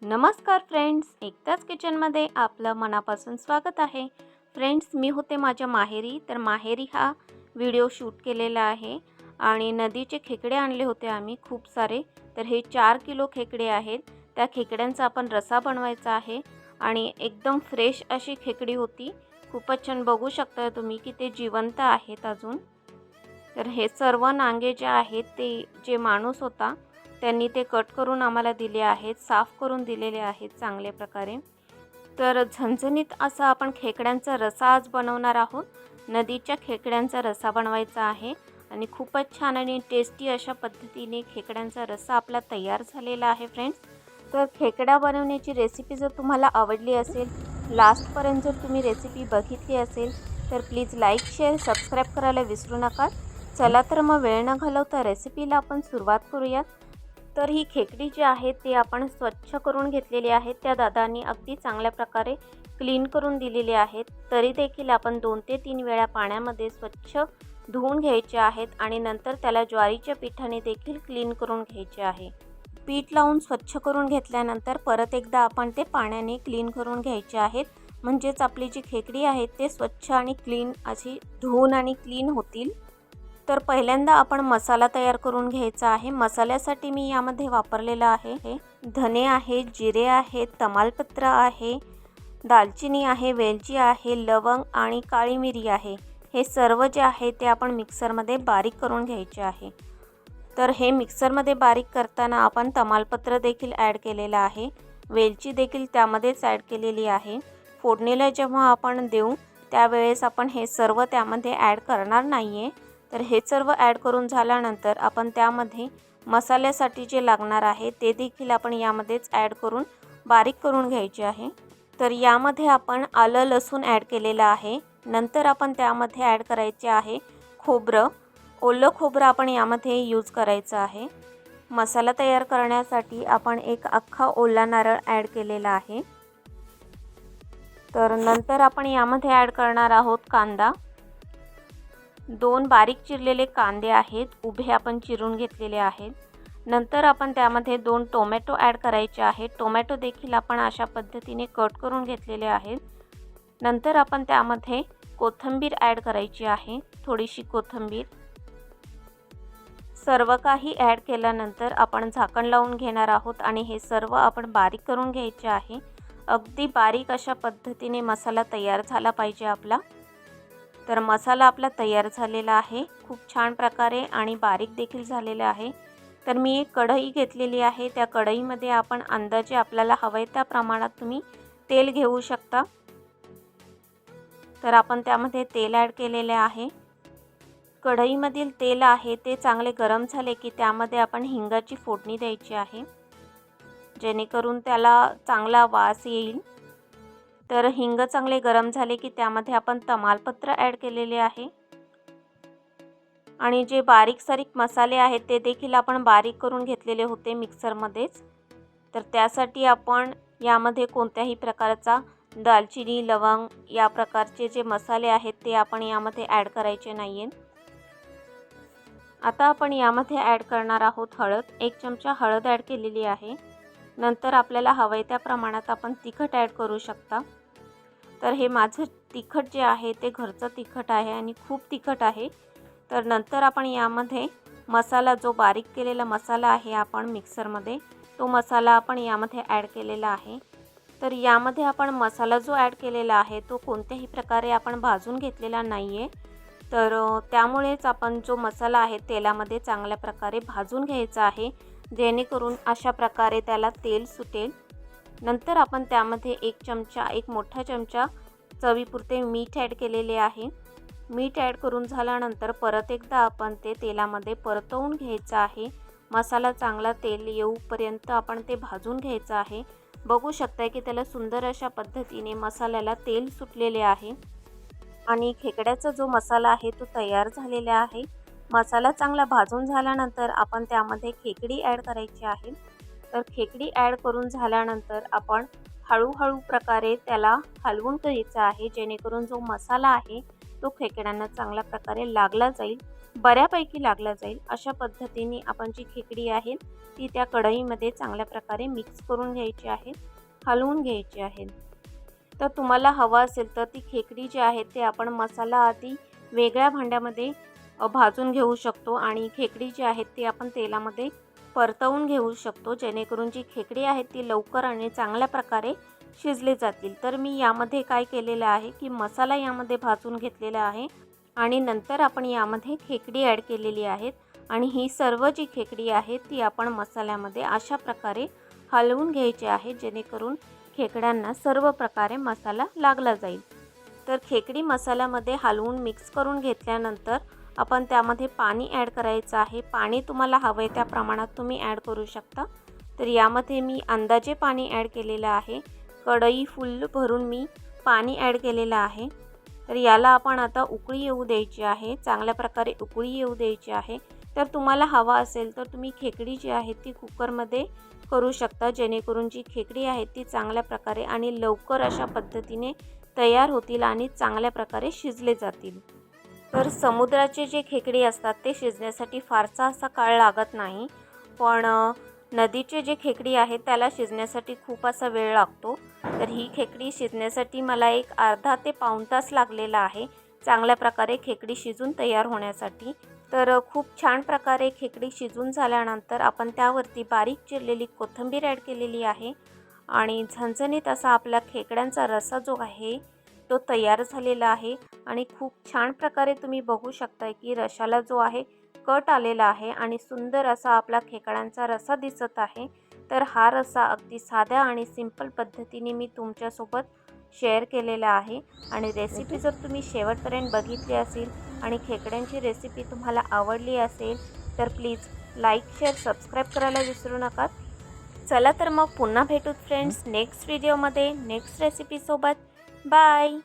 नमस्कार फ्रेंड्स, एकताच किचनमध्ये आपलं मनापासून स्वागत आहे. फ्रेंड्स, मी होते माझ्या माहेरी. तर माहेरी हा व्हिडिओ शूट केलेला आहे आणि नदीचे खेकडे आणले होते आम्ही खूप सारे. तर हे 4 किलो खेकडे आहेत. त्या खेकड्यांचा आपण रस्सा बनवायचा आहे आणि एकदम फ्रेश अशी खेकडी होती. खूपच छान, बघू शकता तुम्ही की ते जिवंत आहेत अजून. तर हे सर्व नांगे जे आहेत ते जे माणूस होता त्यांनी ते कट करून आम्हाला दिले आहेत, साफ करून दिलेले आहेत चांगल्या प्रकारे. तर झणझणीत असा आपण खेकड्यांचा रस्सा आज बनवणार आहोत. नदीच्या खेकड्यांचा रस्सा बनवायचा आहे आणि खूपच छान आणि टेस्टी अशा पद्धतीने खेकड्यांचा रस्सा आपला तयार झालेला आहे फ्रेंड्स. तर खेकडा बनवण्याची रेसिपी जर तुम्हाला आवडली असेल, लास्टपर्यंत जर तुम्ही रेसिपी बघितली असेल तर प्लीज लाईक, शेअर, सबस्क्राईब करायला विसरू नका. चला तर मग वेळ न घालवता रेसिपीला आपण सुरुवात करूयात. तर ही खेकडी जी आहे ती आपण स्वच्छ करून घेतलेली आहे. त्या दादांनी अगदी चांगल्या प्रकारे क्लीन करून दिलेली आहेत. तरी देखील आपण 2 ते 3 वेळा पाण्यामध्ये स्वच्छ धुवून घ्यायचे आहेत आणि नंतर त्याला ज्वारीच्या पिठाने देखील क्लीन करून घ्यायचे आहे. पीठ लावून स्वच्छ करून घेतल्यानंतर परत एकदा आपण ते पाण्याने क्लीन करून घ्यायचे आहेत. म्हणजेच आपली जी खेकडी आहे ते स्वच्छ आणि क्लीन अशी धुवून आणि क्लीन होतील. तर पहिल्यांदा आपण मसाला तयार करून घ्यायचा आहे. मसाल्यासाठी मी यामध्ये वापरलेला आहे धने आहे, जिरे आहे, तमालपत्र आहे, दालचिनी आहे, वेलची आहे, लवंग आणि काळी मिरी आहे. हे सर्व जे आहे ते आपण मिक्सरमध्ये बारीक करून घ्यायचे आहे. तर हे मिक्सरमध्ये बारीक करताना आपण तमालपत्र देखील ॲड केलेलं आहे, वेलची देखील त्यामध्येच ॲड केलेली आहे. फोडणीला जेव्हा आपण देऊ त्यावेळेस आपण हे सर्व त्यामध्ये ॲड करणार नाही आहे. तर हे सर्व ॲड करून झाल्यानंतर आपण त्यामध्ये मसाल्यासाठी जे लागणार आहे ते देखील आपण यामध्येच ॲड करून बारीक करून घ्यायचे आहे. तर यामध्ये आपण आलं लसूण ॲड केलेलं आहे. नंतर आपण त्यामध्ये ॲड करायचे आहे खोबरं. ओलं खोबरं आपण यामध्ये यूज करायचं आहे. मसाला तयार करण्यासाठी आपण एक अख्खा ओला नारळ ॲड केलेला आहे. तर नंतर आपण यामध्ये ॲड करणार आहोत कांदा. 2 बारीक चिरलेले कांदे आहेत, उभे आपण चिरून घेतलेले आहेत. नंतर आपण त्यामध्ये 2 टोमॅटो ॲड करायचे आहेत. टोमॅटो देखील आपण अशा पद्धतीने कट करून घेतलेले आहेत. नंतर आपण त्यामध्ये कोथिंबीर ॲड करायची आहे, थोडीशी कोथिंबीर. सर्व काही ॲड केल्यानंतर आपण झाकण लावून घेणार आहोत आणि हे सर्व आपण बारीक करून घ्यायचे आहे. अगदी बारीक अशा पद्धतीने मसाला तयार झाला पाहिजे आपला. तर मसाला आपला तयार झालेला आहे खूप छान प्रकारे आणि बारीक देखील झालेला आहे. तर मी एक कढई घेतलेली आहे. त्या कढईमध्ये आपण अंदाजे आपल्याला हवंय त्या प्रमाणात तुम्ही तेल घेऊ शकता. तर आपण त्यामध्ये तेल ॲड केलेले आहे. कढईमधील तेल आहे ते चांगले गरम झाले की त्यामध्ये आपण हिंगाची फोडणी द्यायची आहे, जेणेकरून त्याला चांगला वास येईल. तर हिंग चांगले गरम झाले की त्यामध्ये आपण तमालपत्र ॲड केलेले आहे आणि जे बारीक सारीक मसाले आहेत ते देखील आपण बारीक करून घेतलेले होते मिक्सरमध्येच. तर त्यासाठी आपण यामध्ये कोणत्याही प्रकारचा दालचिनी, लवंग या प्रकारचे जे मसाले आहेत ते आपण यामध्ये ॲड करायचे नाही आहेत. आता आपण यामध्ये ॲड करणार आहोत हळद. 1 चमचा हळद ॲड केलेली आहे. नंतर आपल्याला हवंय त्या प्रमाणात आपण तिखट ॲड करू शकता. तर हे माझं तिखट जे आहे ते घरचं तिखट आहे आणि खूप तिखट आहे. तर नंतर आपण यामध्ये मसाला, जो बारीक केलेला मसाला आहे आपण मिक्सरमध्ये, तो मसाला आपण यामध्ये ॲड केलेला आहे. तर यामध्ये आपण मसाला जो ॲड केलेला आहे तो कोणत्याही प्रकारे आपण भाजून घेतलेला नाही आहे. तर त्यामुळेच आपण जो मसाला आहे तेलामध्ये चांगल्या प्रकारे भाजून घ्यायचा आहे, जेणेकरून अशा प्रकारे त्याला तेल सुटेल. नंतर आपण त्यामध्ये 1 मोठा चमचा चवीपुरते मीठ ॲड केलेले आहे. मीठ ॲड करून झाल्यानंतर परत एकदा आपण ते तेलामध्ये परतवून घ्यायचं आहे. मसाला चांगला तेल येऊपर्यंत आपण ते भाजून घ्यायचं आहे. बघू शकता की त्याला सुंदर अशा पद्धतीने मसाल्याला तेल सुटलेले आहे आणि खेकड्याचा जो मसाला आहे तो तयार झालेला आहे. मसाला चांगला भाजून झाल्यानंतर आपण त्यामध्ये खेकडी ॲड करायची आहे. तर खेकडी ॲड करून झाल्यानंतर आपण हळूहळू प्रकारे त्याला हलवून घ्यायचं आहे, जेणेकरून जो मसाला आहे तो खेकड्यांना चांगल्या प्रकारे लागला जाईल. बऱ्यापैकी लागला जाईल अशा पद्धतीने आपण जी खेकडी आहे ती त्या कढईमध्ये चांगल्या प्रकारे मिक्स करून घ्यायची आहे, हलवून घ्यायची आहे। तर तुम्हाला हवा असेल तर ती खेकडी जी आहे ते आपण मसाला आधी वेगळ्या भांड्यामध्ये भाजून घेऊ शकतो आणि खेकडी जी आहे ती आपण तेलामध्ये परतवून घेऊ शकतो, जेणेकरून जी खेकडी आहे ती लवकर आणि चांगल्या प्रकारे शिजले जातील। तर मी यामध्ये काय केलेलं आहे की मसाला यामध्ये भाजून घेतलेला आहे आणि नंतर आपण यामध्ये खेकडी ॲड केलेली आहे आणि ही सर्व जी खेकडी आहे ती आपण मसाल्यामध्ये अशा प्रकारे हलवून घ्यायची आहे, जेणेकरून खेकड्यांना सर्व प्रकारे मसाला लागला जाईल। तर खेकडी मसाल्यामध्ये हलवून मिक्स करून घेतल्यानंतर आपण त्यामध्ये पाणी ॲड करायचं आहे। पाणी तुम्हाला हवं त्या प्रमाणात तुम्ही ॲड करू शकता। तर यामध्ये मी अंदाजे पाणी ॲड केलेलं आहे, कढई फुल भरून मी पाणी ॲड केलेलं आहे। तर याला आपण आता उकळी येऊ द्यायची आहे, चांगल्या प्रकारे उकळी येऊ द्यायची आहे। तर तुम्हाला हवा असेल तर तुम्ही खेकडी जी आहे ती कुकरमध्ये करू शकता, जेणेकरून जी खेकडी आहे ती चांगल्या प्रकारे आणि लवकर अशा पद्धतीने तयार होतील आणि चांगल्या प्रकारे शिजले जातील। तर समुद्राचे जे खेकडी असतात ते शिजण्यासाठी फारसा असा काळ लागत नाही, पण नदीचे जे खेकडी आहे त्याला शिजण्यासाठी खूप असा वेळ लागतो। तर ही खेकडी शिजण्यासाठी मला एक अर्धा ते पाऊण तास लागलेला आहे चांगल्या प्रकारे खेकडी शिजून तयार होण्यासाठी। तर खूप छान प्रकारे खेकडी शिजून झाल्यानंतर आपण त्यावरती बारीक चिरलेली कोथिंबीर ॲड केलेली आहे आणि झणझणीत असा आपला खेकड्यांचा रस्सा जो आहे तो तयार झालेला आहे आणि खूप छान प्रकारे तुम्ही बघू शकता की रशाला जो आहे कट आलेला आहे आणि सुंदर असा आपला खेकड्यांचा रस्सा दिसत आहे। तर हा रस्सा अगदी साध्या आणि सिंपल पद्धतीने मी तुमच्यासोबत शेअर केलेला आहे आणि रेसिपी जर तुम्ही शेवटपर्यंत बघितली असेल आणि खेकड्यांची रेसिपी तुम्हाला आवडली असेल तर प्लीज लाईक, शेअर, सबस्क्राईब करायला विसरू नका। चला तर मग पुन्हा भेटूत फ्रेंड्स नेक्स्ट व्हिडिओमध्ये नेक्स्ट रेसिपीसोबत। बाय।